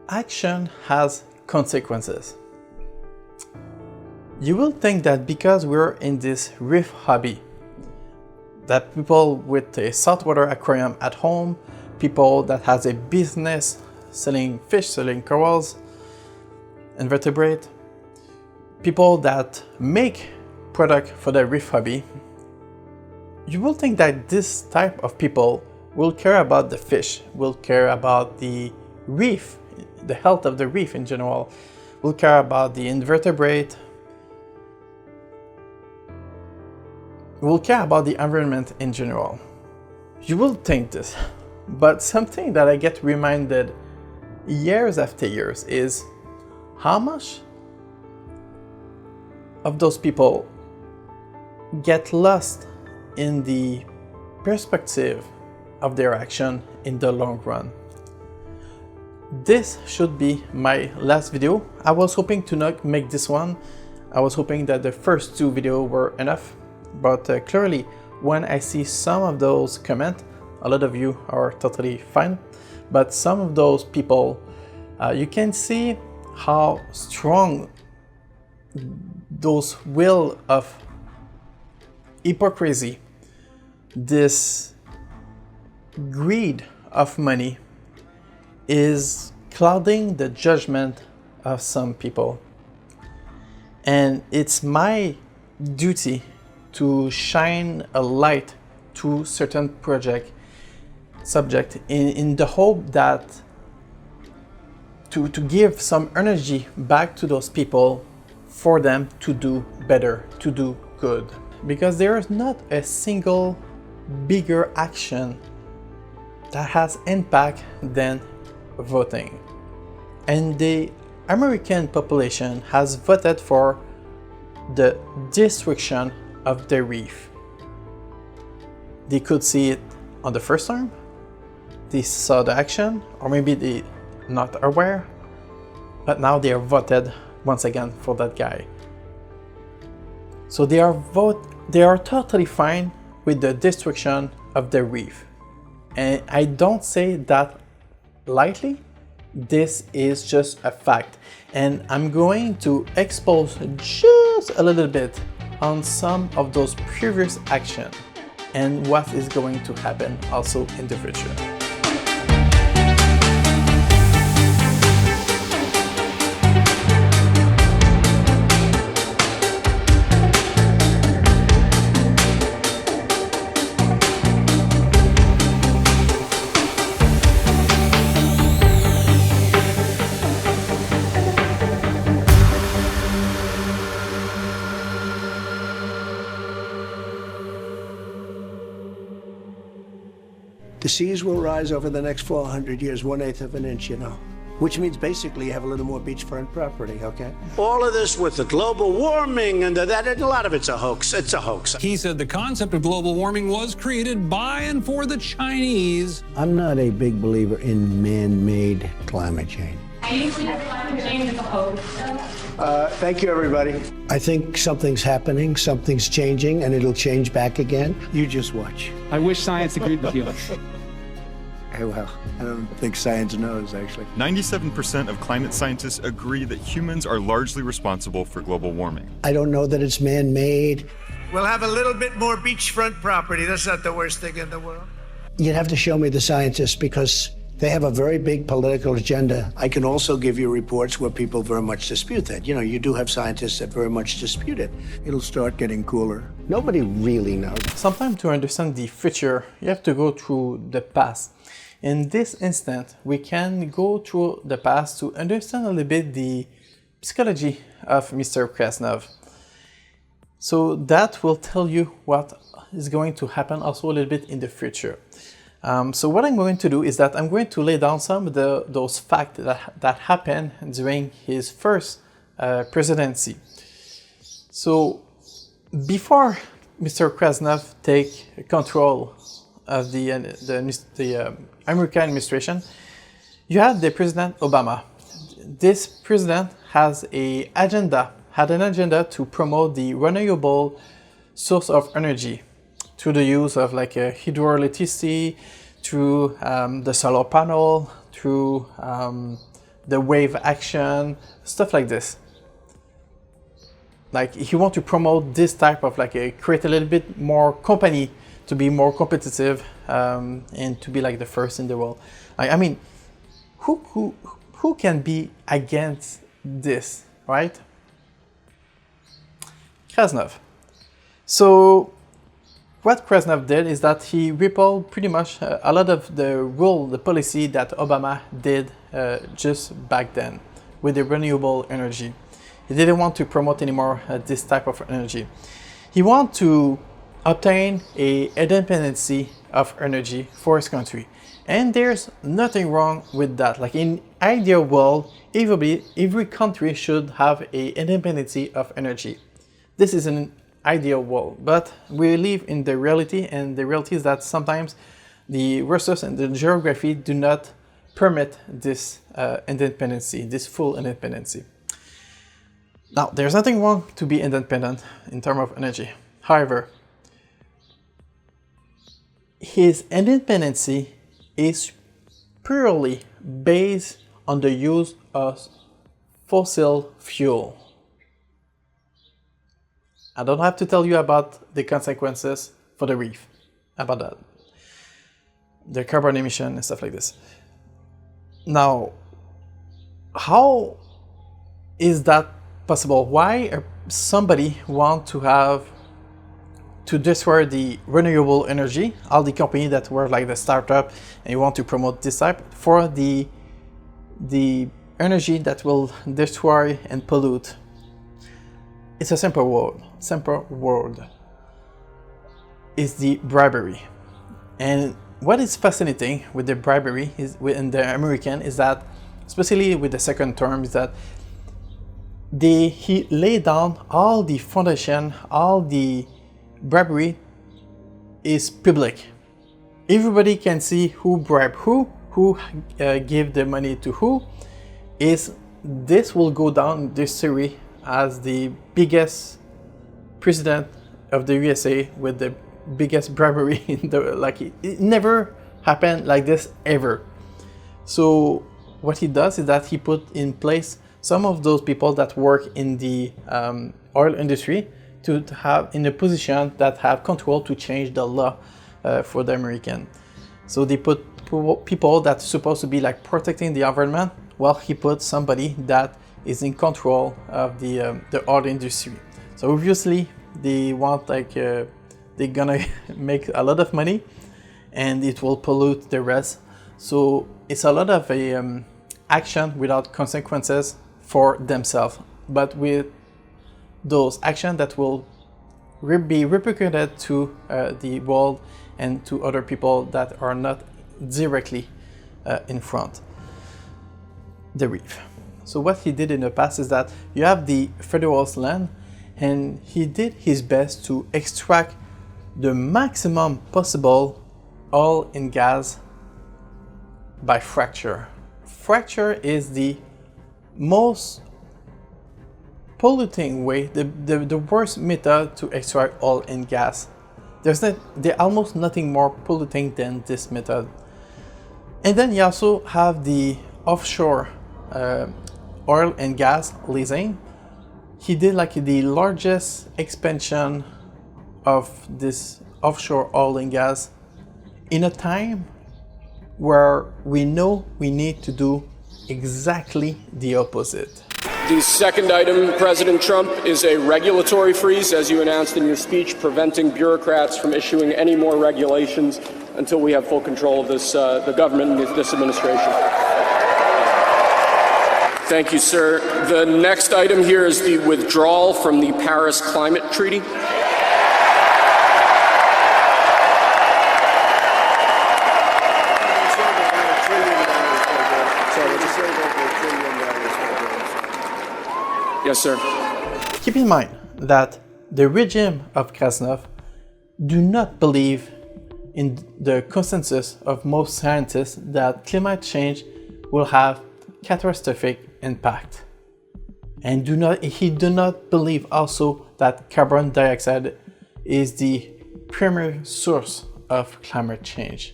action has consequences. You will think that because we're in this reef hobby, that people with a saltwater aquarium at home, people that has a business selling fish, selling corals, invertebrate, people that make product for the reef hobby, you will think that this type of people will care about the fish, will care about the reef, the health of the reef in general, will care about the invertebrate, will care about the environment in general. You will think this, but something that I get reminded years after years is how much of those people get lost in the perspective of their action in the long run. This should be my last video. I was hoping to not make this one. I was hoping that the first two videos were enough, but clearly when I see some of those comments, a lot of you are totally fine, but some of those people, you can see how strong those will of hypocrisy, this greed of money is clouding the judgment of some people. And it's my duty to shine a light to certain subject in the hope that to give some energy back to those people for them to do better, to do good. Because there is not a single bigger action that has impact than voting. And the American population has voted for the destruction of the reef. They could see it on the first term, they saw the action, or maybe they not aware, but now they are voted once again for that guy. So they are totally fine with the destruction of the reef. And I don't say that lightly. This is just a fact. And I'm going to expose just a little bit on some of those previous actions and what is going to happen also in the future. The seas will rise over the next 400 years, 1/8 of an inch, you know. Which means basically you have a little more beachfront property, okay? All of this with the global warming and that, and a lot of it's a hoax. It's a hoax. He said the concept of global warming was created by and for the Chinese. I'm not a big believer in man-made climate change. I usually have climate change as a hoax. Thank you, everybody. I think something's happening, something's changing, and it'll change back again. You just watch. I wish science agreed with you. Hey, well, I don't think science knows, actually. 97% of climate scientists agree that humans are largely responsible for global warming. I don't know that it's man-made. We'll have a little bit more beachfront property. That's not the worst thing in the world. You'd have to show me the scientists because they have a very big political agenda. I can also give you reports where people very much dispute that. You know, you do have scientists that very much dispute it. It'll start getting cooler. Nobody really knows. Sometimes to understand the future, you have to go through the past. In this instant, we can go through the past to understand a little bit the psychology of Mr. Krasnov. So that will tell you what is going to happen also a little bit in the future. So what I'm going to do is that I'm going to lay down some of those facts that happened during his first presidency. So before Mr. Krasnov take control of the American administration, you had the President Obama. This president had an agenda to promote the renewable source of energy through the use of like hydroelectricity, through the solar panel, through the wave action, stuff like this. Like if you want to promote this type of create a little bit more company to be more competitive and to be like the first in the world. I mean, who can be against this, right? Krasnov. So what Krasnov did is that he repealed pretty much a lot of the policy that Obama did just back then with the renewable energy. He didn't want to promote anymore this type of energy. He wanted to obtain an independency of energy for his country. And there's nothing wrong with that. Like in ideal world, every country should have an independency of energy. This is an ideal world, but we live in the reality, and the reality is that sometimes the resource and the geography do not permit this independency, this full independency. Now, there's nothing wrong to be independent in terms of energy. However, his independency is purely based on the use of fossil fuel. I don't have to tell you about the consequences for the reef, about that, the carbon emission and stuff like this. Now, how is that possible? Why somebody want to destroy the renewable energy, all the companies that were like the startup, and you want to promote this type for the energy that will destroy and pollute? It's a simple word. Is the bribery. And what is fascinating with the bribery is in the American is that, especially with the second term, is that he laid down all the foundation, all the bribery is public. Everybody can see who bribed who gave the money to who. This will go down in history as the biggest president of the U.S.A. with the biggest bribery in the, like, it never happened like this ever. So what he does is that he put in place some of those people that work in the oil industry to have in a position that have control to change the law for the American. So they put people that's supposed to be like protecting the environment. Well, he put somebody that is in control of the oil industry. So obviously they want they're gonna make a lot of money, and it will pollute the rest. So it's a lot of action without consequences for themselves, but with those actions that will be repercuted to the world and to other people that are not directly in front. The reef. So what he did in the past is that you have the federal land, and he did his best to extract the maximum possible oil and gas by fracture. Fracture is the most polluting way, the worst method to extract oil and gas. There's almost nothing more polluting than this method. And then you also have the offshore oil and gas leasing. He did like the largest expansion of this offshore oil and gas in a time where we know we need to do exactly the opposite. The second item, President Trump, is a regulatory freeze, as you announced in your speech, preventing bureaucrats from issuing any more regulations until we have full control of this, the government and this administration. Thank you, sir. The next item here is the withdrawal from the Paris Climate Treaty. Yes, sir. Keep in mind that the regime of Krasnov do not believe in the consensus of most scientists that climate change will have catastrophic impact. And he do not believe also that carbon dioxide is the primary source of climate change.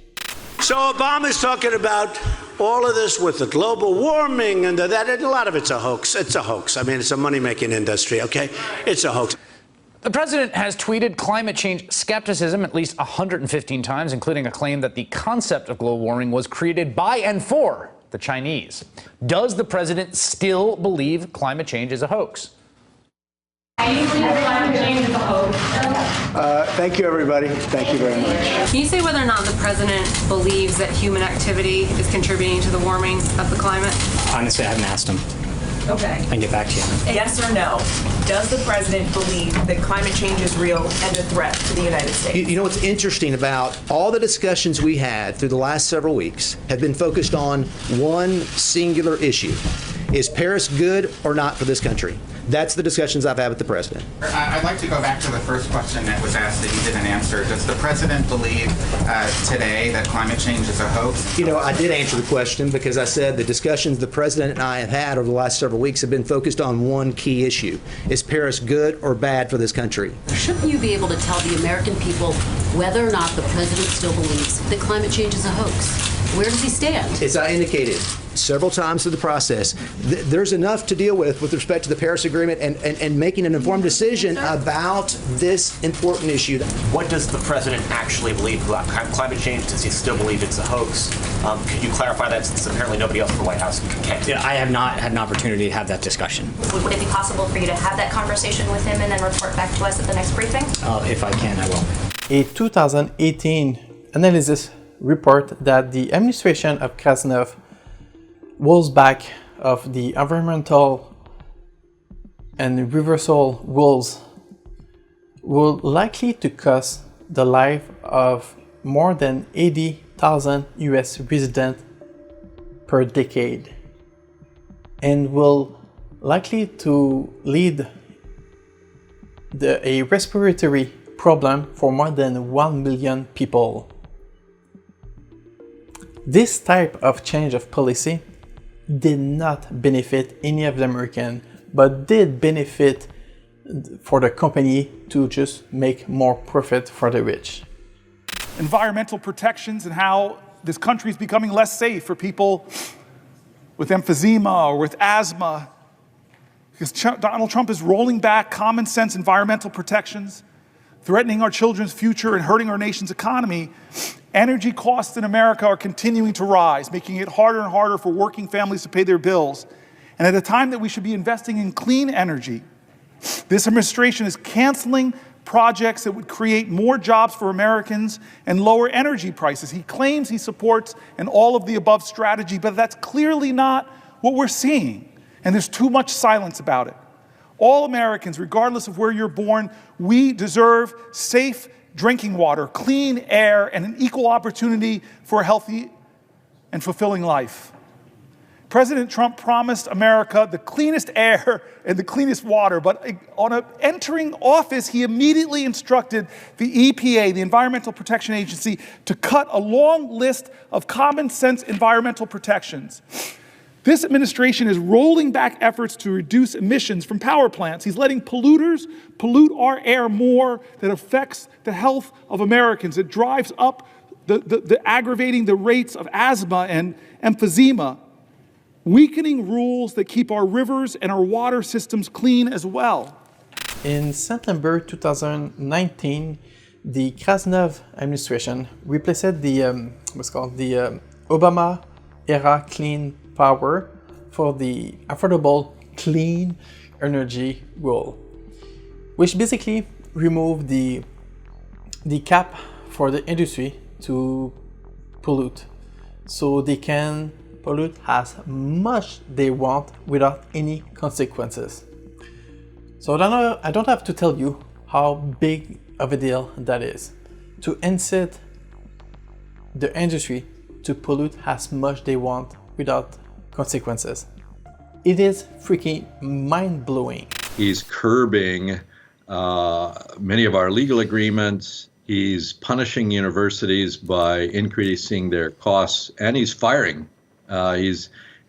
So Obama's talking about all of this with the global warming and that, and a lot of it's a hoax. It's a hoax. I mean, it's a money-making industry, okay? It's a hoax. The president has tweeted climate change skepticism at least 115 times, including a claim that the concept of global warming was created by and for the Chinese. Does the president still believe climate change is a hoax? I believe climate change is a hoax. Thank you, everybody. Thank you very much. Can you say whether or not the president believes that human activity is contributing to the warming of the climate? Honestly, I haven't asked him. Okay. I can get back to you. Yes or no? Does the president believe that climate change is real and a threat to the United States? You know what's interesting about all the discussions we had through the last several weeks have been focused on one singular issue. Is Paris good or not for this country? That's the discussions I've had with the president. I'd like to go back to the first question that was asked that you didn't answer. Does the president believe today that climate change is a hoax? You know, I did answer the question because I said the discussions the president and I have had over the last several weeks have been focused on one key issue. Is Paris good or bad for this country? Shouldn't you be able to tell the American people whether or not the president still believes that climate change is a hoax? Where does he stand? As I indicated several times through the process, there's enough to deal with respect to the Paris Agreement and making an informed decision about this important issue. What does the president actually believe about climate change? Does he still believe it's a hoax? Could you clarify that, since apparently nobody else in the White House can? Yeah, I have not had an opportunity to have that discussion. Would it be possible for you to have that conversation with him and then report back to us at the next briefing? If I can, I will. A 2018 analysis report that the administration of Krasnov rolls back of the environmental and reversal rules will likely to cost the life of more than 80,000 US residents per decade and will likely to lead a respiratory problem for more than 1 million people. This type of change of policy did not benefit any of the Americans, but did benefit for the company to just make more profit for the rich. Environmental protections and how this country is becoming less safe for people with emphysema or with asthma, because Donald Trump is rolling back common sense environmental protections, threatening our children's future and hurting our nation's economy. Energy costs in America are continuing to rise, making it harder and harder for working families to pay their bills. And at a time that we should be investing in clean energy, this administration is canceling projects that would create more jobs for Americans and lower energy prices. He claims he supports an all-of-the-above strategy, but that's clearly not what we're seeing. And there's too much silence about it. All Americans, regardless of where you're born, we deserve safe drinking water, clean air, and an equal opportunity for a healthy and fulfilling life. President Trump promised America the cleanest air and the cleanest water, but on entering office, he immediately instructed the EPA, the Environmental Protection Agency, to cut a long list of common sense environmental protections. This administration is rolling back efforts to reduce emissions from power plants. He's letting polluters pollute our air more. That affects the health of Americans. It drives up aggravating the rates of asthma and emphysema, weakening rules that keep our rivers and our water systems clean as well. In September 2019, the Krasnov administration replaced the Obama-era Clean Power for the Affordable Clean Energy Rule, which basically removed the cap for the industry to pollute, so they can pollute as much they want without any consequences. So I don't have to tell you how big of a deal that is, to incite the industry to pollute as much they want without consequences. It is freaking mind-blowing. He's curbing many of our legal agreements. He's punishing universities by increasing their costs, and he's firing.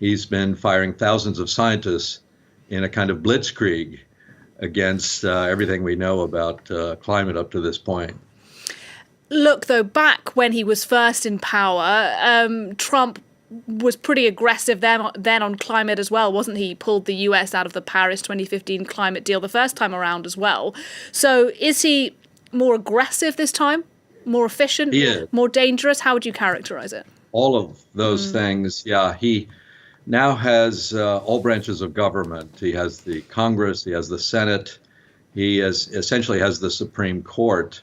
He's been firing thousands of scientists in a kind of blitzkrieg against everything we know about climate up to this point. look, though, back when he was first in power, Trump was pretty aggressive then on climate as well, wasn't he? He pulled the US out of the Paris 2015 climate deal the first time around as well. So is he more aggressive this time? More efficient? More dangerous? How would you characterize it? All of those things. Yeah, he now has all branches of government. He has the Congress, he has the Senate, he essentially has the Supreme Court,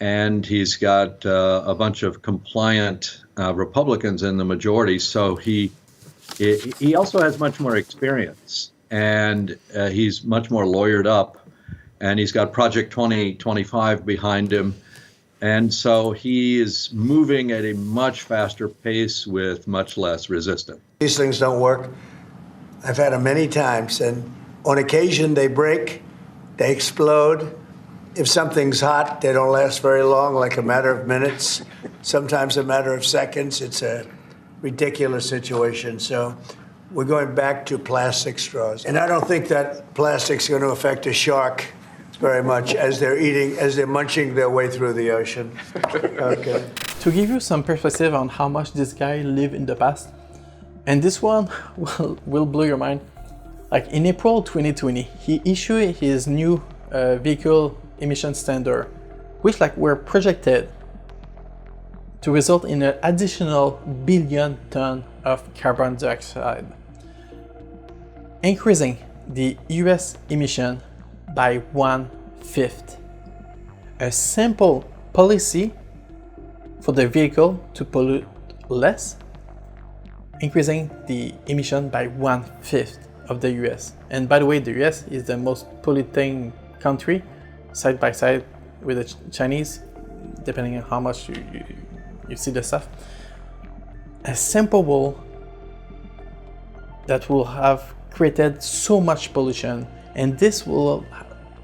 and he's got a bunch of compliant Republicans in the majority. So he also has much more experience, and he's much more lawyered up, and he's got Project 2025 behind him. And so he is moving at a much faster pace with much less resistance. These things don't work. I've had them many times, and on occasion they break, they explode. If something's hot, they don't last very long, like a matter of minutes, sometimes a matter of seconds. It's a ridiculous situation. So we're going back to plastic straws. And I don't think that plastic's going to affect a shark very much as they're munching their way through the ocean. Okay. To give you some perspective on how much this guy lived in the past, and this one will blow your mind. Like in April 2020, he issued his new vehicle emission standard, which were projected to result in an additional billion ton of carbon dioxide, increasing the US emission by 1/5. A simple policy for the vehicle to pollute less, increasing the emission by 1/5 of the US. And by the way, the US is the most polluting country, side by side with the Chinese, depending on how much you see the stuff. A simple rule that will have created so much pollution. And this will,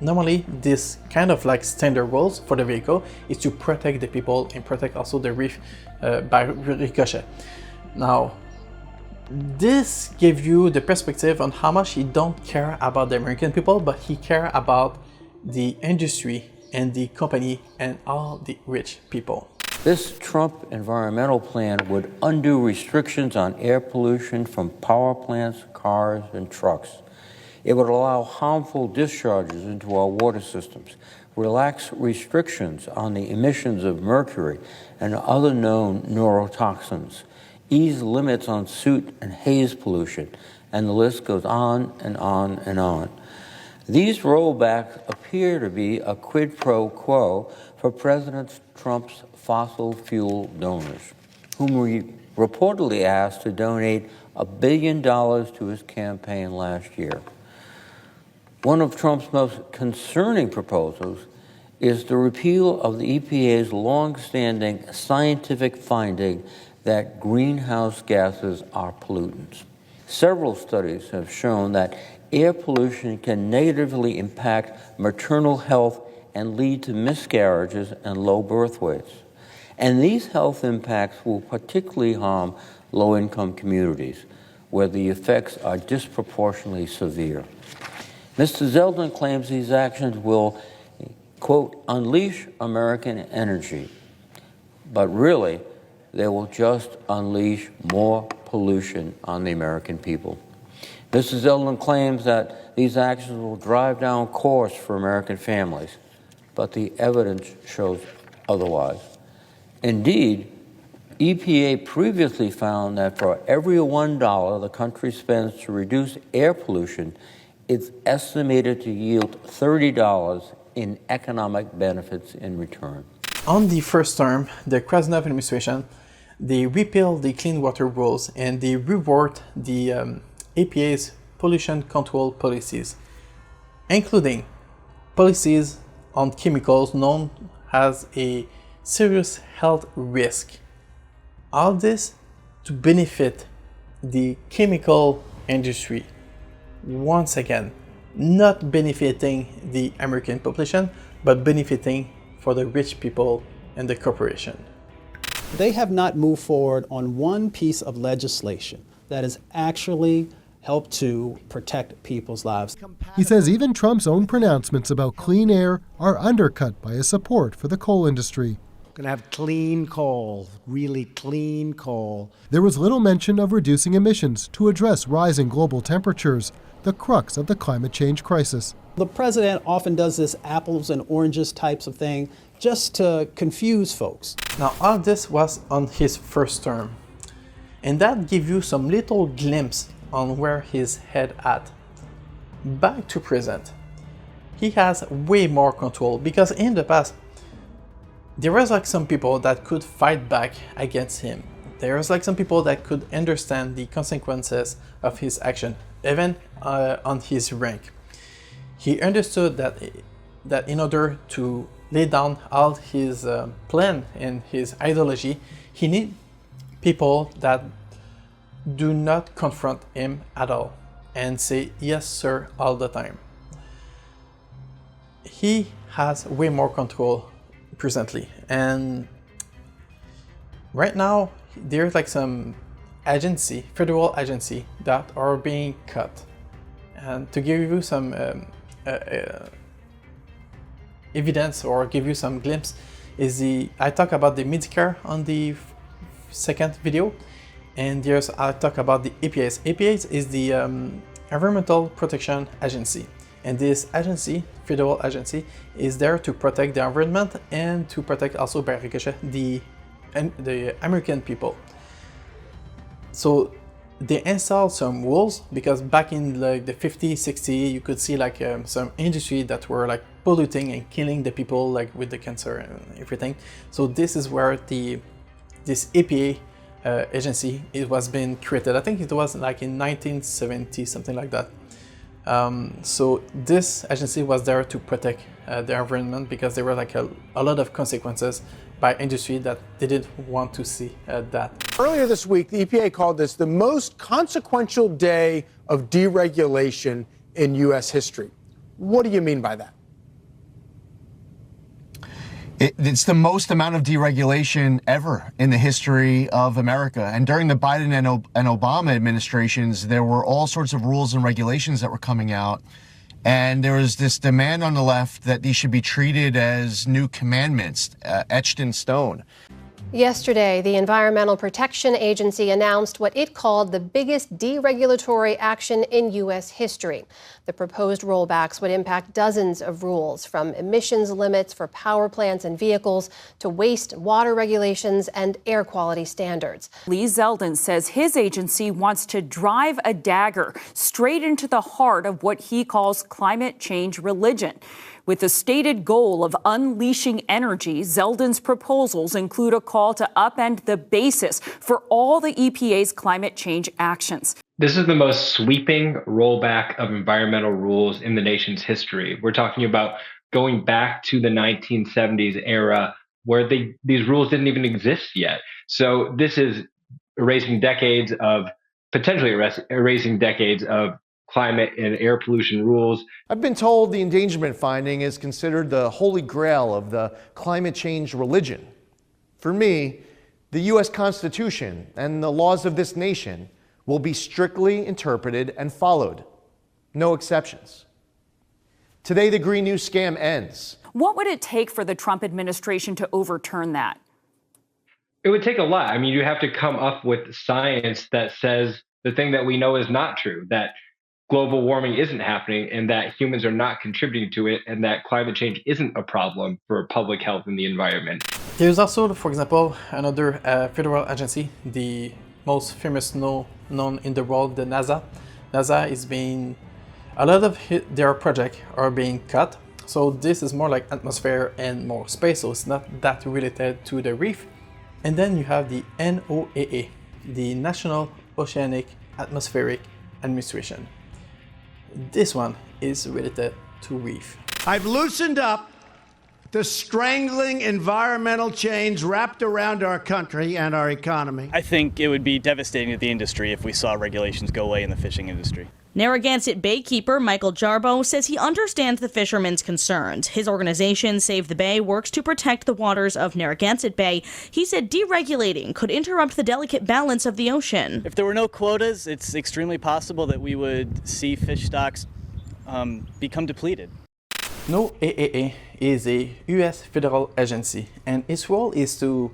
normally this kind of standard rules for the vehicle is to protect the people and protect also the reef by ricochet. Now, this gives you the perspective on how much he don't care about the American people, but he care about the industry and the company and all the rich people. This Trump environmental plan would undo restrictions on air pollution from power plants, cars, and trucks. It would allow harmful discharges into our water systems, relax restrictions on the emissions of mercury and other known neurotoxins, ease limits on soot and haze pollution, and the list goes on and on and on. These rollbacks appear to be a quid pro quo for President Trump's fossil fuel donors, whom we reportedly asked to donate $1 billion to his campaign last year. One of Trump's most concerning proposals is the repeal of the EPA's long-standing scientific finding that greenhouse gases are pollutants. Several studies have shown that air pollution can negatively impact maternal health and lead to miscarriages and low birth weights. And these health impacts will particularly harm low-income communities, where the effects are disproportionately severe. Mr. Zeldin claims these actions will, quote, unleash American energy, but really, they will just unleash more pollution on the American people. Mr. Zeldin claims that these actions will drive down costs for American families, but the evidence shows otherwise. Indeed, EPA previously found that for every $1 the country spends to reduce air pollution, it's estimated to yield $30 in economic benefits in return. On the first term, the Krasnov administration, they repealed the clean water rules and they reward the EPA's pollution control policies, including policies on chemicals known as a serious health risk. All this to benefit the chemical industry. Once again, not benefiting the American population, but benefiting for the rich people and the corporation. They have not moved forward on one piece of legislation that has actually helped to protect people's lives. He says even Trump's own pronouncements about clean air are undercut by his support for the coal industry. Going to have clean coal, really clean coal. There was little mention of reducing emissions to address rising global temperatures, the crux of the climate change crisis. The president often does this apples and oranges types of thing just to confuse folks. Now, all this was on his first term, and that gives you some little glimpse on where he's head at. Back to present, he has way more control because in the past, there was like some people that could fight back against him. There was like some people that could understand the consequences of his action, even on his rank. He understood that in order to lay down all his plan and his ideology, he needs people that do not confront him at all and say yes sir all the time. He has way more control presently, and right now there's like some federal agency that are being cut. And to give you some evidence or give you some glimpse is I talk about the Medicare on the second video, and I talk about the EPA. EPA is the Environmental Protection Agency, and this agency, federal agency, is there to protect the environment and to protect also by ricochet the American people. So they installed some rules because back in like the 50s, 60s, you could see like some industry that were like polluting and killing the people like with the cancer and everything. So this is where this EPA agency, it was being created. I think it was like in 1970, something like that. So this agency was there to protect the environment because there were like a lot of consequences by industry that they didn't want to see that. Earlier this week, the EPA called this the most consequential day of deregulation in U.S. history. What do you mean by that? It's the most amount of deregulation ever in the history of America. And during the Biden and Obama administrations, there were all sorts of rules and regulations that were coming out. And there was this demand on the left that these should be treated as new commandments, etched in stone. Yesterday, the Environmental Protection Agency announced what it called the biggest deregulatory action in U.S. history. The proposed rollbacks would impact dozens of rules, from emissions limits for power plants and vehicles to waste water regulations and air quality standards. Lee Zeldin says his agency wants to drive a dagger straight into the heart of what he calls climate change religion. With the stated goal of unleashing energy, Zeldin's proposals include a call to upend the basis for all the EPA's climate change actions. This is the most sweeping rollback of environmental rules in the nation's history. We're talking about going back to the 1970s era where these rules didn't even exist yet. So this is potentially erasing decades of climate and air pollution rules. I've been told the endangerment finding is considered the holy grail of the climate change religion. For me, the U.S. Constitution and the laws of this nation will be strictly interpreted and followed. No exceptions. Today, the Green New scam ends. What would it take for the Trump administration to overturn that? It would take a lot. I mean, you have to come up with science that says the thing that we know is not true, that global warming isn't happening and that humans are not contributing to it and that climate change isn't a problem for public health and the environment. There's also, for example, another federal agency, the most famous known in the world, the NASA. NASA is being, a lot of their projects are being cut. So this is more like atmosphere and more space, so it's not that related to the reef. And then you have the NOAA, the National Oceanic Atmospheric Administration. This one is related to reef. I've loosened up the strangling environmental chains wrapped around our country and our economy. I think it would be devastating to the industry if we saw regulations go away in the fishing industry. Narragansett baykeeper Michael Jarboe says he understands the fishermen's concerns. His organization, Save the Bay, works to protect the waters of Narragansett Bay. He said deregulating could interrupt the delicate balance of the ocean. If there were no quotas, it's extremely possible that we would see fish stocks become depleted. NOAA is a U.S. federal agency, and its role is to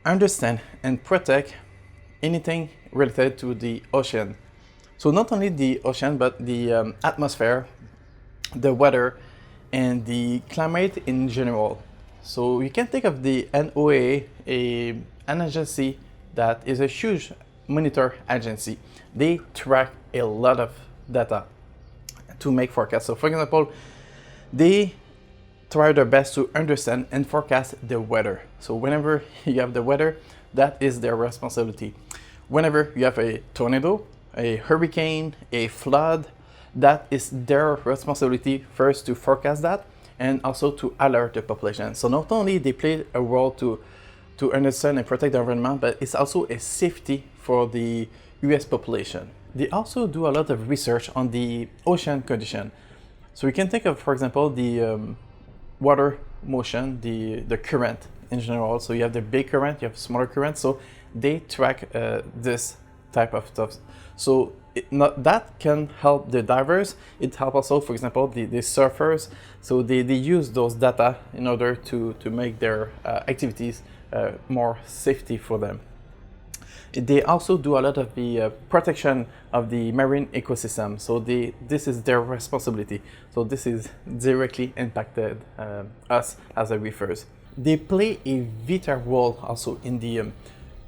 understand and protect anything related to the ocean. So not only the ocean, but the atmosphere, the weather, and the climate in general. So you can think of the NOAA, an agency that is a huge monitor agency. They track a lot of data to make forecasts. So for example, they try their best to understand and forecast the weather. So whenever you have the weather, that is their responsibility. Whenever you have a tornado, a hurricane, a flood, that is their responsibility first to forecast that and also to alert the population. So not only they play a role to understand and protect the environment, but it's also a safety for the US population. They also do a lot of research on the ocean condition. So we can think of, for example, the water motion, the current in general. So you have the big current, you have smaller current. So they track this type of stuff. So that can help the divers. It helps also, for example, the surfers. So they use those data in order to make their activities more safety for them. They also do a lot of the protection of the marine ecosystem. So this is their responsibility. So this is directly impacted us as a reefers. They play a vital role also in the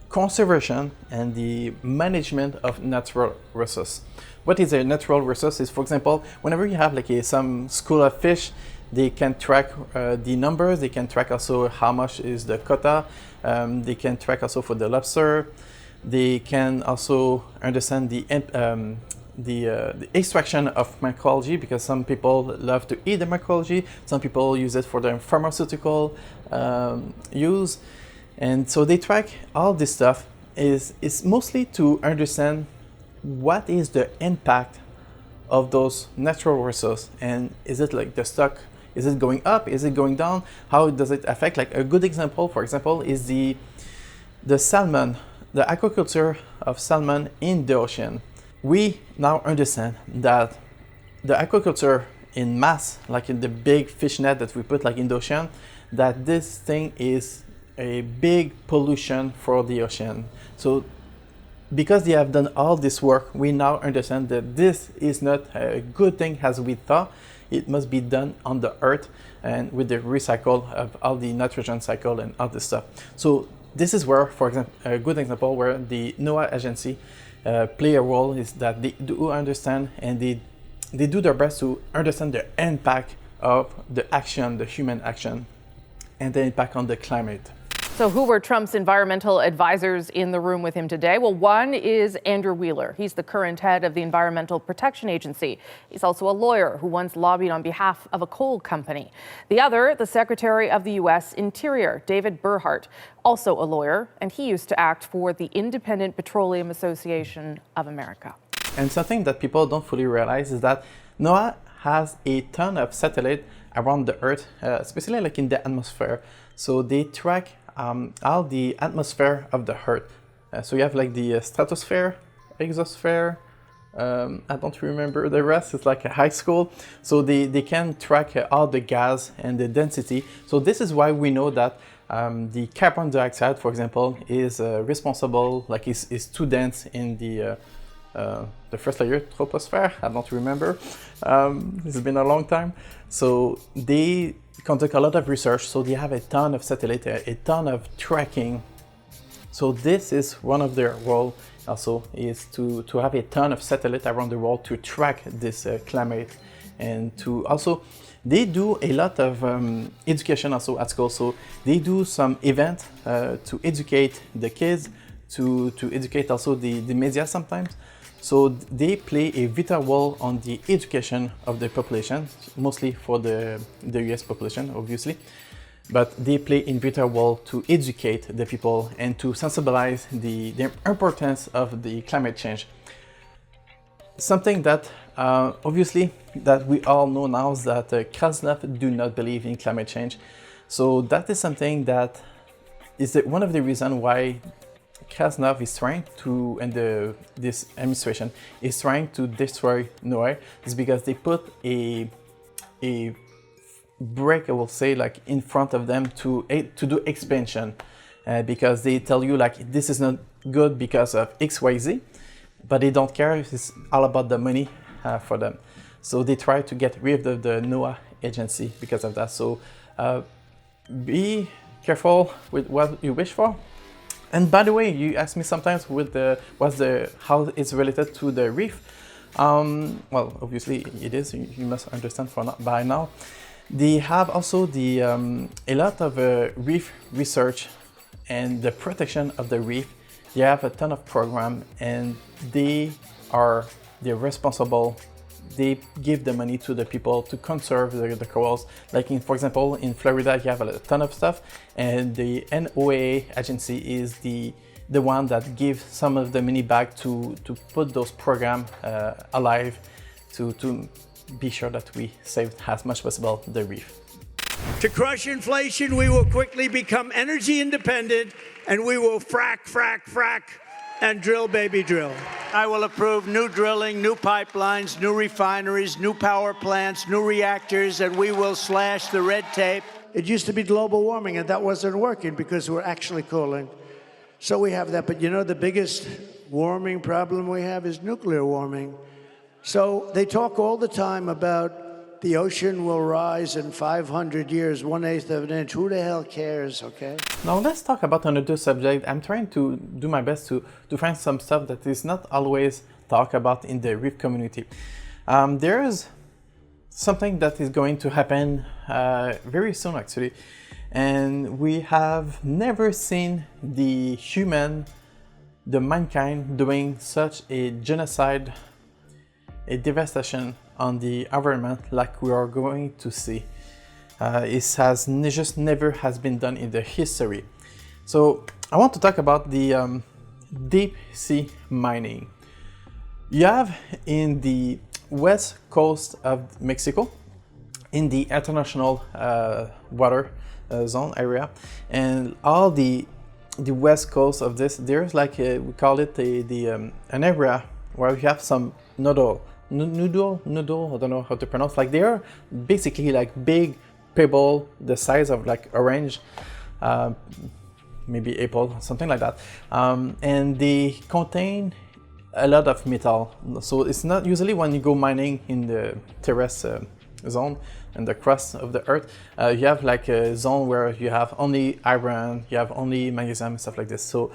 conservation and the management of natural resources. What is a natural resource is, for example, whenever you have like some school of fish, they can track the numbers, they can track also how much is the quota, they can track also for the lobster, they can also understand the extraction of macroalgae, because some people love to eat the macroalgae, some people use it for their pharmaceutical use. And so they track all this stuff is mostly to understand what is the impact of those natural resources, and is it like the stock, is it going up, is it going down, how does it affect? Like a good example, for example, is the salmon, the aquaculture of salmon in the ocean. We now understand that the aquaculture in mass, like in the big fish net that we put like in the ocean, that this thing is a big pollution for the ocean. So because they have done all this work, we now understand that this is not a good thing as we thought. It must be done on the earth and with the recycle of all the nitrogen cycle and all this stuff. So this is where, for example, a good example where the NOAA agency play a role is that they do understand and they do their best to understand the impact of the action, the human action, and the impact on the climate. So who were Trump's environmental advisors in the room with him today? Well, one is Andrew Wheeler. He's the current head of the Environmental Protection Agency. He's also a lawyer who once lobbied on behalf of a coal company. The other, the Secretary of the U.S. Interior, David Burhart, also a lawyer, and he used to act for the Independent Petroleum Association of America. And something that people don't fully realize is that NOAA has a ton of satellites around the Earth, especially like in the atmosphere. So they track all the atmosphere of the Earth. So you have like the stratosphere, exosphere, I don't remember the rest, it's like a high school. So they can track all the gas and the density. So this is why we know that the carbon dioxide, for example, is responsible, like is too dense in the first layer, troposphere, I don't remember. It's been a long time. So they conduct a lot of research, so they have a ton of satellite, a ton of tracking. So this is one of their role also, is to have a ton of satellite around the world to track this climate, and to also, they do a lot of education also at school. So they do some event to educate the kids, to educate also the media sometimes. So they play a vital role on the education of the population, mostly for the US population, obviously. But they play a vital role to educate the people and to sensibilize the importance of the climate change. Something that obviously that we all know now is that Krasnov do not believe in climate change. So that is something that is one of the reasons why Krasnov is trying to, and this administration is trying to destroy NOAA, is because they put a break, I will say, like in front of them to do expansion, because they tell you like this is not good because of XYZ, but they don't care. It's all about the money for them. So they try to get rid of the NOAA agency because of that. So be careful with what you wish for. And by the way, you ask me sometimes with how it's related to the reef. Well, obviously it is. You must understand by now. They have also a lot of reef research and the protection of the reef. They have a ton of program, and they're responsible. They give the money to the people to conserve the corals. Like for example, in Florida, you have a ton of stuff, and the NOAA agency is the one that gives some of the money back to put those programs alive, to be sure that we save as much as possible the reef. To crush inflation, we will quickly become energy independent, and we will frack, and drill, baby, drill. I will approve new drilling, new pipelines, new refineries, new power plants, new reactors, and we will slash the red tape. It used to be global warming, and that wasn't working because we're actually cooling. So we have that. But you know, the biggest warming problem we have is nuclear warming. So they talk all the time about the ocean will rise in 500 years, 1/8 of an inch. Who the hell cares, okay? Now let's talk about another subject. I'm trying to do my best to find some stuff that is not always talked about in the reef community. There is something that is going to happen very soon, actually. And we have never seen the mankind doing such a genocide, a devastation on the environment like we are going to see. It has just never has been done in the history. So I want to talk about the deep sea mining. You have in the west coast of Mexico, in the international water zone area, and all the west coast of this, there's like we call it an area where we have some noodle, I don't know how to pronounce. Like they are basically like big pebble, the size of like orange, maybe apple, something like that, and they contain a lot of metal. So it's not usually when you go mining in the terrestrial zone and the crust of the earth, you have like a zone where you have only iron, you have only magnesium and stuff like this. So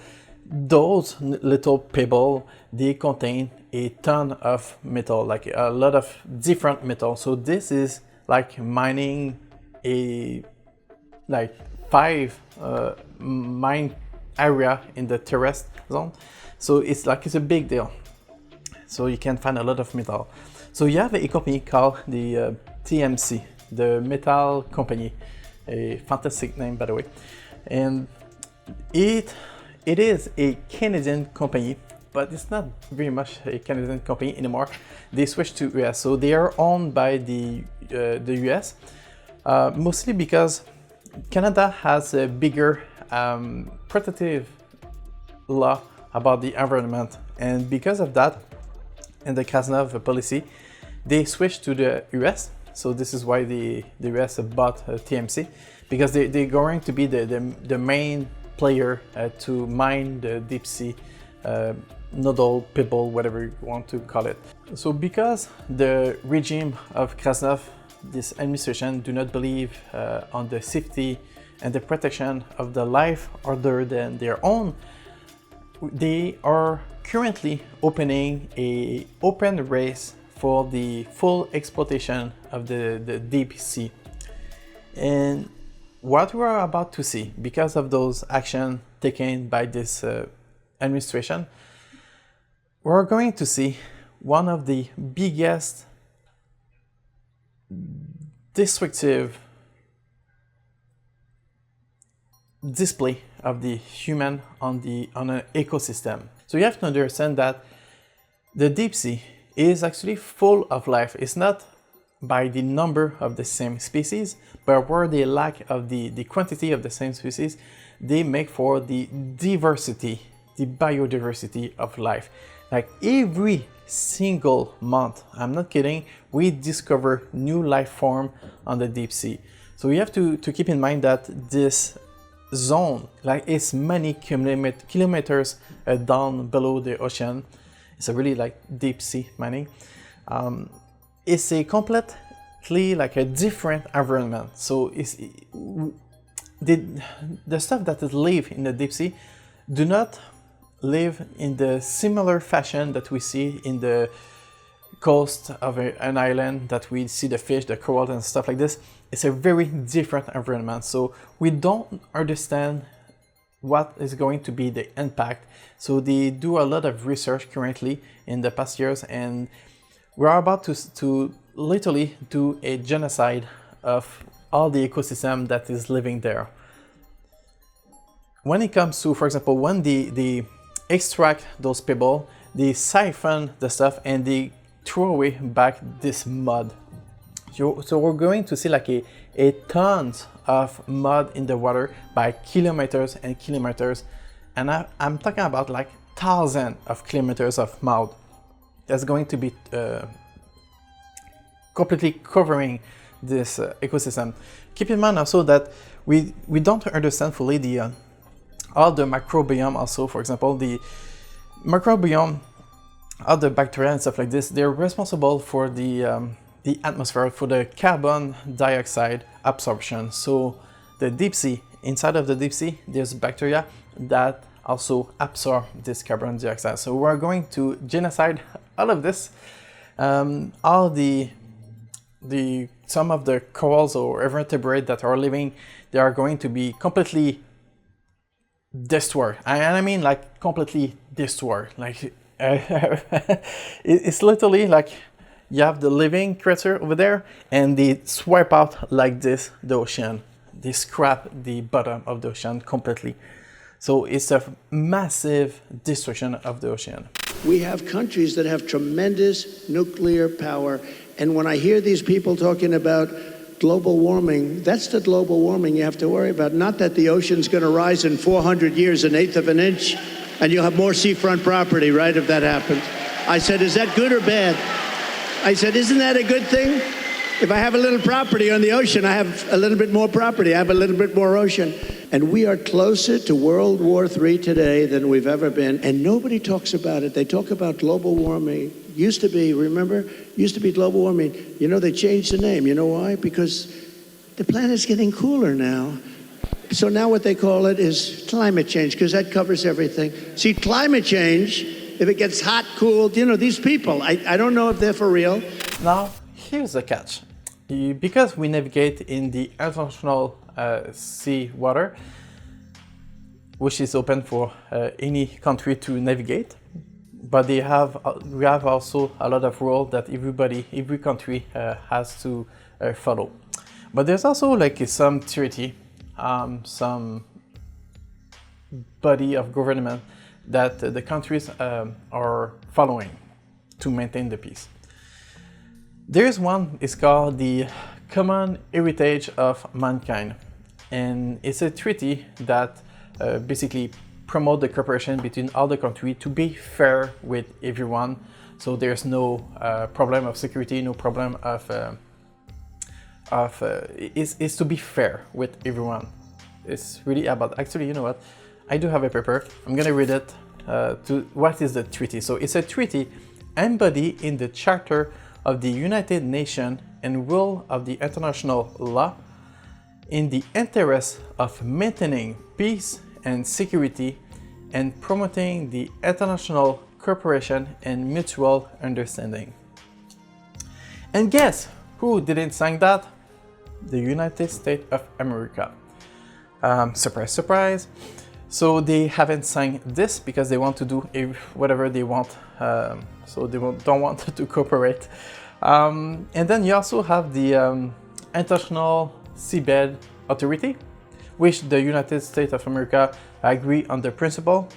those little pebbles, they contain a ton of metal, like a lot of different metal. So this is like mining a like 5 mine area in the terrestrial zone. So it's a big deal. So you can find a lot of metal. So you have a company called the TMC, the metal company, a fantastic name by the way, and it is a Canadian company, but it's not very much a Canadian company anymore. They switched to US, so they are owned by the US, mostly because Canada has a bigger protective law about the environment, and because of that, and the Krasnov policy, they switched to the US. So this is why the US bought TMC, because they're going to be the main player to mine the deep sea nodal, pebble, whatever you want to call it. So because the regime of Krasnov, this administration, do not believe on the safety and the protection of the life other than their own, they are currently opening an open race for the full exploitation of the deep sea. And what we are about to see, because of those actions taken by this administration, we're going to see one of the biggest destructive display of the human on an ecosystem. So you have to understand that the deep sea is actually full of life. It's not by the number of the same species, but where they lack of the quantity of the same species, they make for the diversity, the biodiversity of life. Like every single month, I'm not kidding, we discover new life form on the deep sea. So you have to keep in mind that this zone, like, is many kilometers down below the ocean. It's a really like deep sea mining. It's a completely like a different environment. So it's the stuff that live in the deep sea do not live in the similar fashion that we see in the coast of an island, that we see the fish, the coral and stuff like this. It's a very different environment. So we don't understand what is going to be the impact. So they do a lot of research currently in the past years, and we're about to literally do a genocide of all the ecosystem that is living there. When it comes to, for example, when they extract those pebbles, they siphon the stuff and they throw away back this mud. So we're going to see like a tons of mud in the water by kilometers and kilometers. And I'm talking about like thousands of kilometers of mud that's going to be completely covering this ecosystem. Keep in mind also that we don't understand fully the all the microbiome also. For example, the microbiome, all the bacteria and stuff like this, they're responsible for the atmosphere, for the carbon dioxide absorption. So the deep sea, inside of the deep sea, there's bacteria that also absorb this carbon dioxide. So we're going to genocide all of this. All some of the corals or vertebrates that are living, they are going to be completely destroyed. And I mean like completely destroyed. Like it's literally like you have the living creature over there and they swipe out like this the ocean. They scrap the bottom of the ocean completely. So it's a massive destruction of the ocean. We have countries that have tremendous nuclear power. And when I hear these people talking about global warming, that's the global warming you have to worry about. Not that the ocean's going to rise in 400 years, an eighth of an inch, and you'll have more seafront property, right, if that happens. I said, is that good or bad? I said, isn't that a good thing? If I have a little property on the ocean, I have a little bit more property. I have a little bit more ocean. And we are closer to World War III today than we've ever been. And nobody talks about it. They talk about global warming. Used to be, remember? Used to be global warming. You know, they changed the name. You know why? Because the planet's getting cooler now. So now what they call it is climate change, because that covers everything. See, climate change, if it gets hot, cool, you know, these people, I don't know if they're for real. Now, here's the catch. Because we navigate in the international sea water, which is open for any country to navigate, but we have also a lot of rules that every country has to follow. But there's also like some treaty, some body of government that the countries are following to maintain the peace. There's one, it's called the Common Heritage of Mankind, and it's a treaty that basically promotes the cooperation between all the countries to be fair with everyone. So there's no problem of security, no problem it's to be fair with everyone. It's really about, actually, you know what? I do have a paper. I'm gonna read it to what is the treaty. So it's a treaty embodied in the Charter of the United Nations and rule of the international law in the interest of maintaining peace and security and promoting the international cooperation and mutual understanding. And guess who didn't sign that? The United States of America. Surprise, surprise. So they haven't signed this because they want to do whatever they want. So they don't want to cooperate. And then you also have the International Seabed Authority, which the United States of America agree on the principle,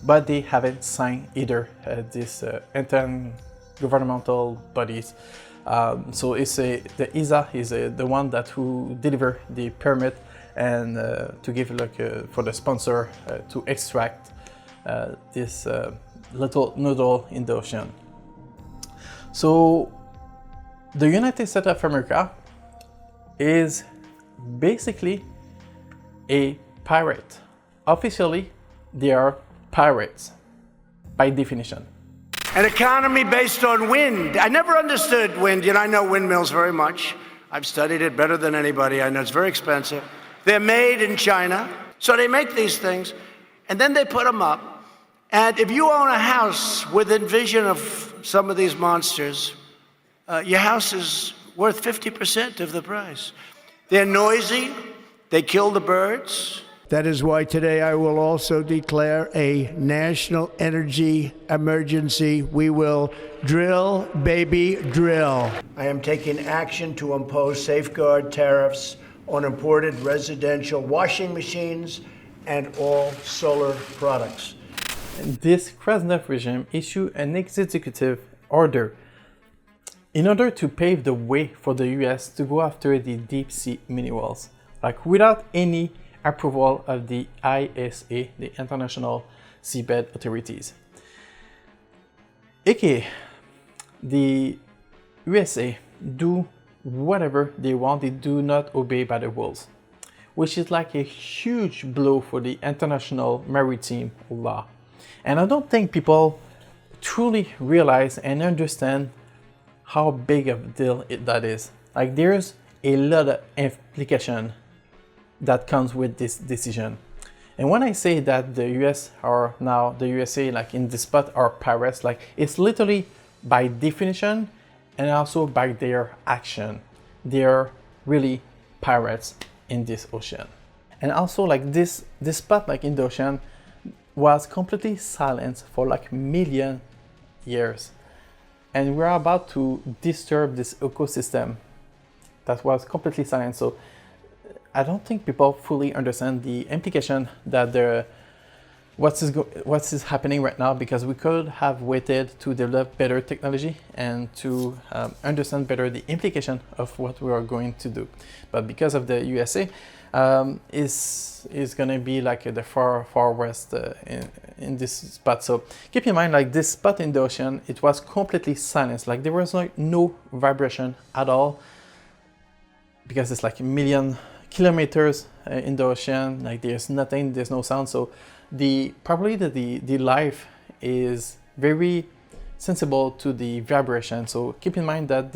but they haven't signed either these intergovernmental bodies. So it's the U.S.A is the one that who deliver the permit and to give for the sponsor to extract this little noodle in the ocean. So the United States of America is basically a pirate. Officially, they are pirates by definition. An economy based on wind. I never understood wind. You know, I know windmills very much. I've studied it better than anybody. I know it's very expensive. They're made in China. So they make these things, and then they put them up. And if you own a house within vision of some of these monsters, your house is worth 50% of the price. They're noisy. They kill the birds. That is why today I will also declare a national energy emergency. We will drill, baby, drill. I am taking action to impose safeguard tariffs on imported residential washing machines and all solar products. This Krasnov regime issued an executive order in order to pave the way for the US to go after the deep sea minerals, like without any approval of the ISA, the International Seabed Authorities. AKA, the USA do whatever they want, they do not obey by the rules, which is like a huge blow for the international maritime law. And I don't think people truly realize and understand how big of a deal that is. Like, there's a lot of implication that comes with this decision. And when I say that the US are now, the USA, like in this spot, are pirates, like it's literally by definition and also by their action. They're really pirates in this ocean. And also, like this spot, like in the ocean, was completely silenced for like million years. And we're about to disturb this ecosystem that was completely silent. So I don't think people fully understand the implication that what is happening right now, because we could have waited to develop better technology and to understand better the implication of what we are going to do. But because of the USA, is going to be like the far west in this spot. So keep in mind, like this spot in the ocean, it was completely silenced. Like there was like no vibration at all, because it's like a million kilometers in the ocean. Like there's nothing, there's no sound. So probably the life is very sensible to the vibration. So keep in mind that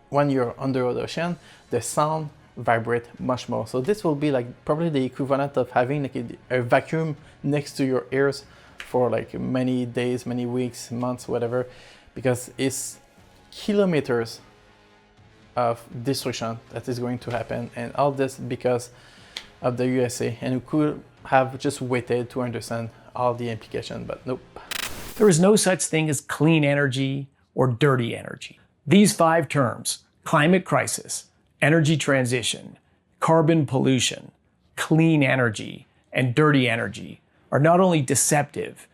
when you're under the ocean, the sound vibrate much more. So this will be like probably the equivalent of having like a vacuum next to your ears for like many days, many weeks, months, whatever, because it's kilometers of destruction that is going to happen, and all this because of the USA. And we could have just waited to understand all the implications, but nope. There is no such thing as clean energy or dirty energy. These 5 terms, climate crisis, energy transition, carbon pollution, clean energy, and dirty energy, are not only deceptive,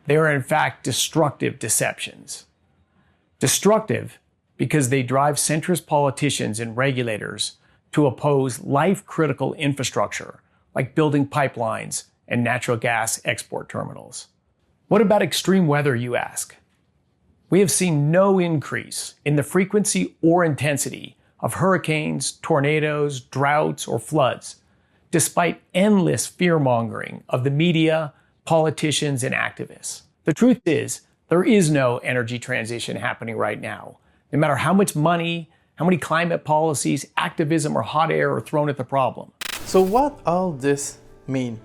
they are in fact destructive deceptions. Destructive because they drive centrist politicians and regulators to oppose life-critical infrastructure like building pipelines and natural gas export terminals. What about extreme weather, you ask? We have seen no increase in the frequency or intensity of hurricanes, tornadoes, droughts, or floods, despite endless fear-mongering of the media, politicians, and activists. The truth is, there is no energy transition happening right now, no matter how much money, how many climate policies, activism, or hot air are thrown at the problem. So what all this mean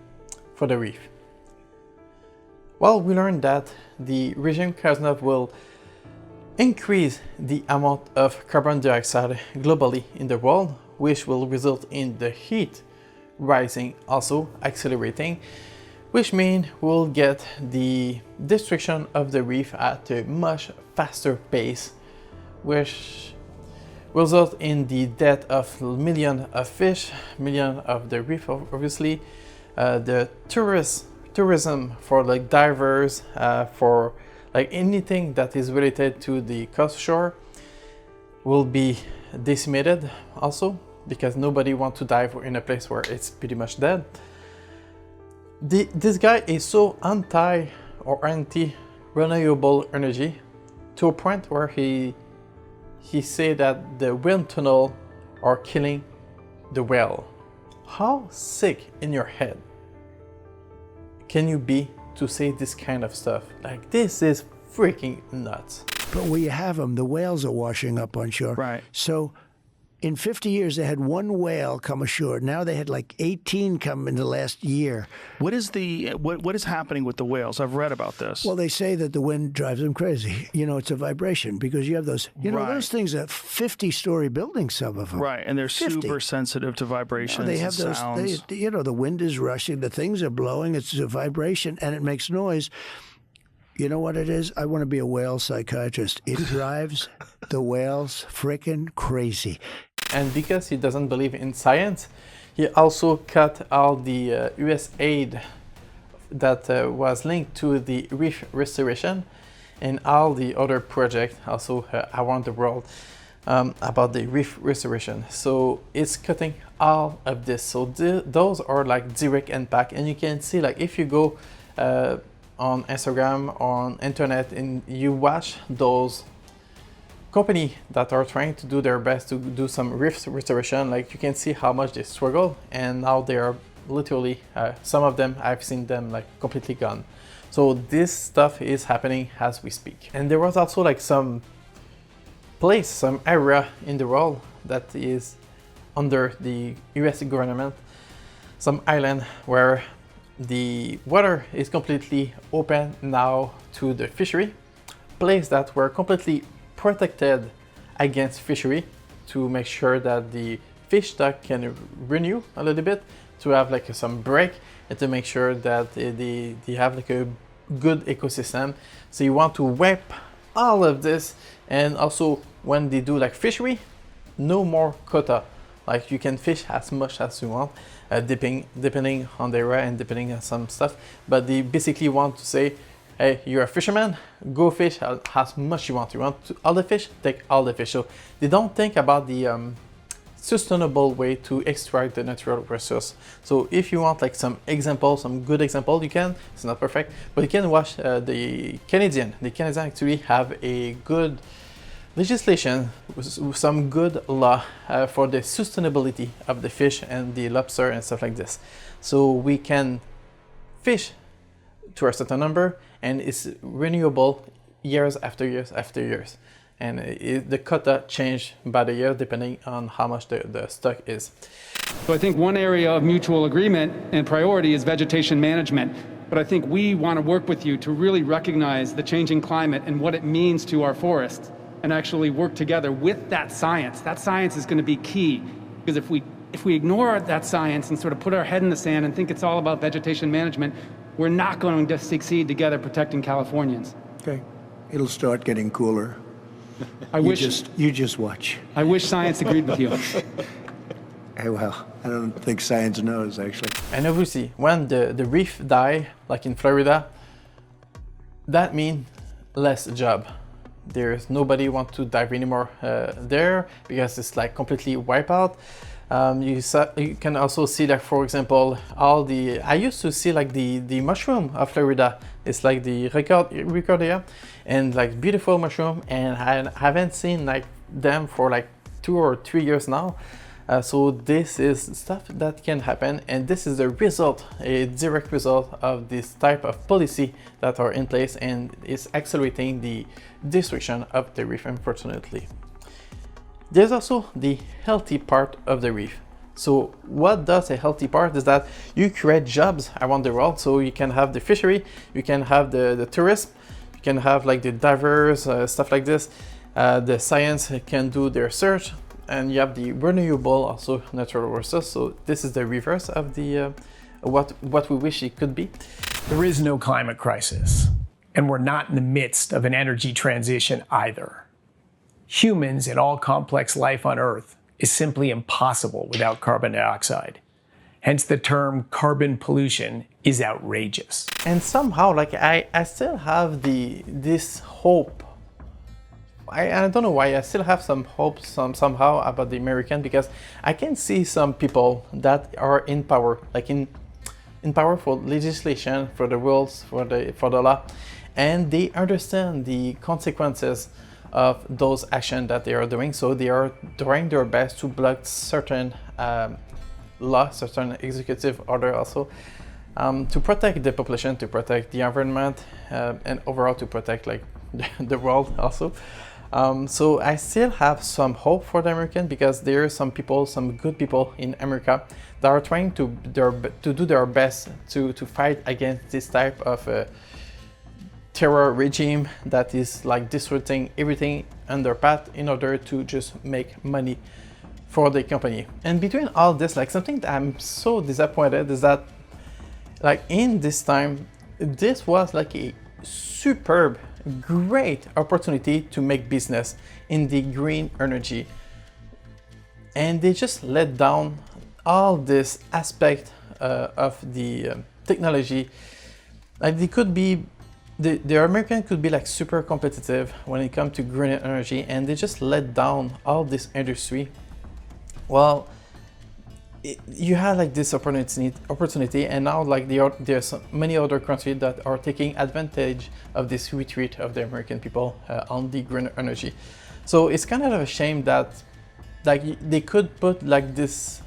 for the reef? Well, we learned that the regime Krasnov will increase the amount of carbon dioxide globally in the world, which will result in the heat rising, also accelerating, which means we'll get the destruction of the reef at a much faster pace, which will result in the death of millions of fish, millions of the reef, obviously, the tourism for like divers, for like anything that is related to the coast shore will be decimated also, because nobody wants to dive in a place where it's pretty much dead. This guy is so anti-renewable energy to a point where he say that the wind tunnel are killing the whale. how sick in your head can you be to say this kind of stuff? Like, this is freaking nuts. But where you have them, the whales are washing up on shore. Right. So in 50 years, they had one whale come ashore. Now they had like 18 come in the last year. What is what is happening with the whales? I've read about this. Well, they say that the wind drives them crazy. You know, it's a vibration because you have those, those things are 50-story buildings, some of them. Right, and they're 50. super sensitive to vibrations. They have and those, sounds. the wind is rushing, the things are blowing, it's a vibration, and it makes noise. You know what it is? I want to be a whale psychiatrist. It drives the whales freaking crazy. And because he doesn't believe in science, he also cut all the U.S. aid that was linked to the reef restoration and all the other projects also around the world about the reef restoration. So it's cutting all of this. So those are like direct impact, and you can see, like, if you go on Instagram, on internet, and you watch those companies that are trying to do their best to do some reef restoration, like, you can see how much they struggle, and now they are literally, some of them, I've seen them like completely gone. So this stuff is happening as we speak. And there was also like some place, some area in the world that is under the US government, some island where the water is completely open now to the fishery, place that were completely protected against fishery to make sure that the fish stock can renew a little bit, to have like some break, and to make sure that they have like a good ecosystem. So you want to wipe all of this, and also when they do like fishery, no more quota. Like, you can fish as much as you want, depending on the area and depending on some stuff. But they basically want to say, hey, you're a fisherman, go fish as much you want. You want all the fish, take all the fish. So they don't think about the sustainable way to extract the natural resource. So if you want like some example, some good example, you can. It's not perfect, but you can watch the Canadian. The Canadians actually have a good legislation with some good law for the sustainability of the fish and the lobster and stuff like this. So we can fish to a certain number, and it's renewable years after years after years. And the quota change by the year depending on how much the stock is. So I think one area of mutual agreement and priority is vegetation management. But I think we want to work with you to really recognize the changing climate and what it means to our forests, and actually work together with that science. That science is going to be key, because if we ignore that science and sort of put our head in the sand and think it's all about vegetation management, we're not going to succeed together protecting Californians. Okay, it'll start getting cooler. You just watch. I wish science agreed with you. Hey, well, I don't think science knows, actually. And obviously, when the reef die, like in Florida, that means less job. There's nobody want to dive anymore there, because it's like completely wipe out. You can also see, like, for example, I used to see like the mushroom of Florida. It's like the Ricordia, and like beautiful mushroom, and I haven't seen like them for like 2 or 3 years now. So this is stuff that can happen, and this is a direct result of this type of policy that are in place, and is accelerating the destruction of the reef, unfortunately. There's also the healthy part of the reef. So what does a healthy part is that you create jobs around the world. So you can have the fishery, you can have the tourism, you can have like the divers, stuff like this. The science can do their research, and you have the renewable, also natural resources. So this is the reverse of the what we wish it could be. There is no climate crisis, and we're not in the midst of an energy transition either. Humans and all complex life on Earth is simply impossible without carbon dioxide. Hence the term carbon pollution is outrageous. And somehow, like, I still have this hope. I don't know why, I still have some hope somehow about the American, because I can see some people that are in power, like in power for legislation, for the rules, for the law, and they understand the consequences of those actions that they are doing. So they are trying their best to block certain law, certain executive order also, to protect the population, to protect the environment, and overall to protect like the world also. So I still have some hope for the American, because there are some people, some good people in America that are trying to do their best to fight against this type of terror regime that is like disrupting everything on their path in order to just make money for the company. And between all this, like something that I'm so disappointed is that like in this time, this was like a superb, great opportunity to make business in the green energy. And they just let down all this aspect of the technology. Like they could be, the American could be like super competitive when it comes to green energy, and they just let down all this industry. Well, you had like this opportunity, and now like there's many other countries that are taking advantage of this retreat of the American people on the green energy. So it's kind of a shame that like they could put like this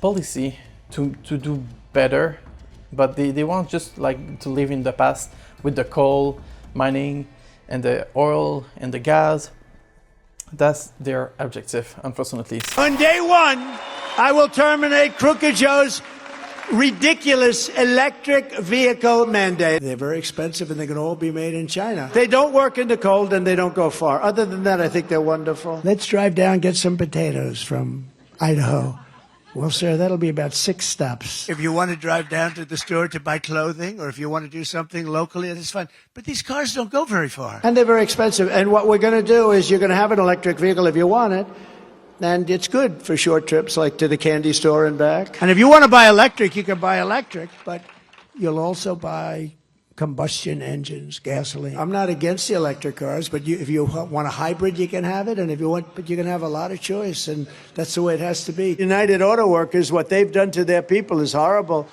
policy to do better, but they want just like to live in the past with the coal mining and the oil and the gas. That's their objective, unfortunately. On day one, I will terminate Crooked Joe's ridiculous electric vehicle mandate. They're very expensive, and they can all be made in China. They don't work in the cold, and they don't go far. Other than that, I think they're wonderful. Let's drive down and get some potatoes from Idaho. Well, sir, that'll be about 6 stops. If you want to drive down to the store to buy clothing, or if you want to do something locally, that's fine. But these cars don't go very far. And they're very expensive. And what we're going to do is you're going to have an electric vehicle if you want it. And it's good for short trips, like to the candy store and back. And if you want to buy electric, you can buy electric. But you'll also buy combustion engines, gasoline. I'm not against the electric cars, but if you want a hybrid, you can have it, and if you want, but you can have a lot of choice, and that's the way it has to be. United Auto Workers, what they've done to their people is horrible.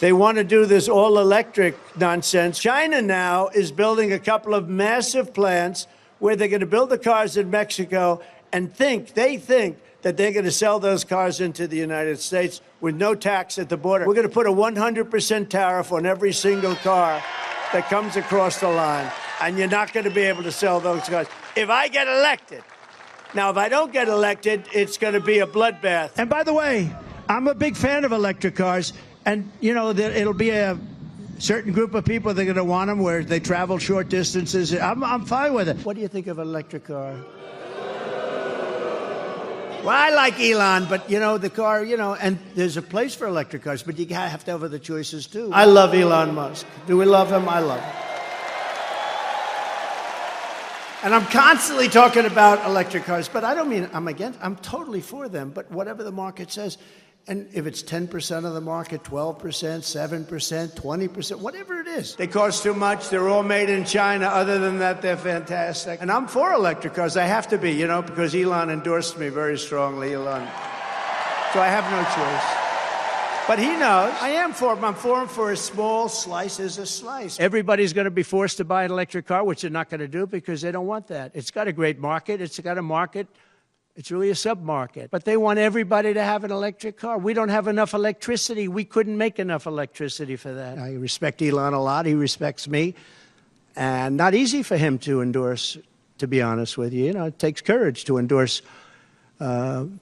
They want to do this all-electric nonsense. China now is building a couple of massive plants where they're going to build the cars in Mexico and they think that they're going to sell those cars into the United States with no tax at the border. We're going to put a 100% tariff on every single car that comes across the line, and you're not going to be able to sell those cars. If I get elected, now if I don't get elected, it's going to be a bloodbath. And by the way, I'm a big fan of electric cars, and you know, it'll be a certain group of people that are going to want them where they travel short distances. I'm fine with it. What do you think of an electric car? Well, I like Elon, but you know, the car, you know, and there's a place for electric cars, but you have to have other choices too. I love Elon Musk. Do we love him? I love him. And I'm constantly talking about electric cars, but I don't mean I'm totally for them, but whatever the market says. And if it's 10% of the market, 12%, 7%, 20%, whatever it is. They cost too much. They're all made in China. Other than that, they're fantastic. And I'm for electric cars. I have to be, you know, because Elon endorsed me very strongly, Elon. So I have no choice. But he knows. I am for him. I'm for him for a small slice is a slice. Everybody's going to be forced to buy an electric car, which they're not going to do because they don't want that. It's got a great market. It's got a market. It's really a sub-market. But they want everybody to have an electric car. We don't have enough electricity. We couldn't make enough electricity for that. I respect Elon a lot. He respects me. And not easy for him to endorse, to be honest with you. You know, it takes courage to endorse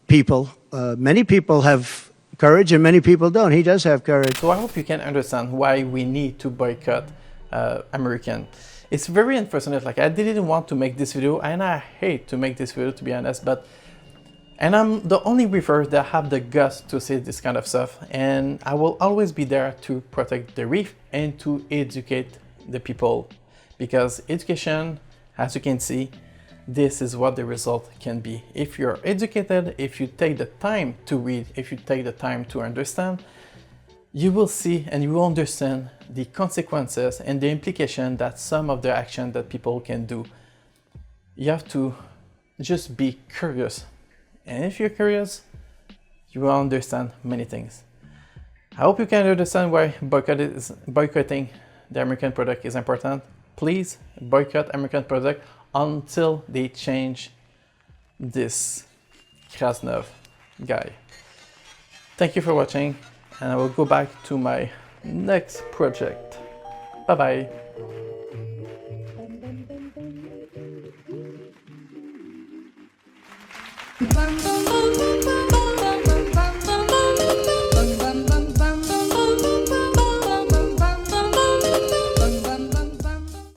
people. Many people have courage and many people don't. He does have courage. So I hope you can understand why we need to boycott American. It's very unfortunate. Like, I didn't want to make this video, and I hate to make this video, to be honest, and I'm the only reefer that have the guts to say this kind of stuff, and I will always be there to protect the reef and to educate the people, because education, as you can see, this is what the result can be. If you're educated, if you take the time to read, if you take the time to understand, you will see and you will understand the consequences and the implication that some of the action that people can do. You have to just be curious. And if you're curious, you will understand many things. I hope you can understand why boycotting the American product is important. Please boycott American product until they change this Krasnov guy. Thank you for watching, and I will go back to my next project. Bye bye.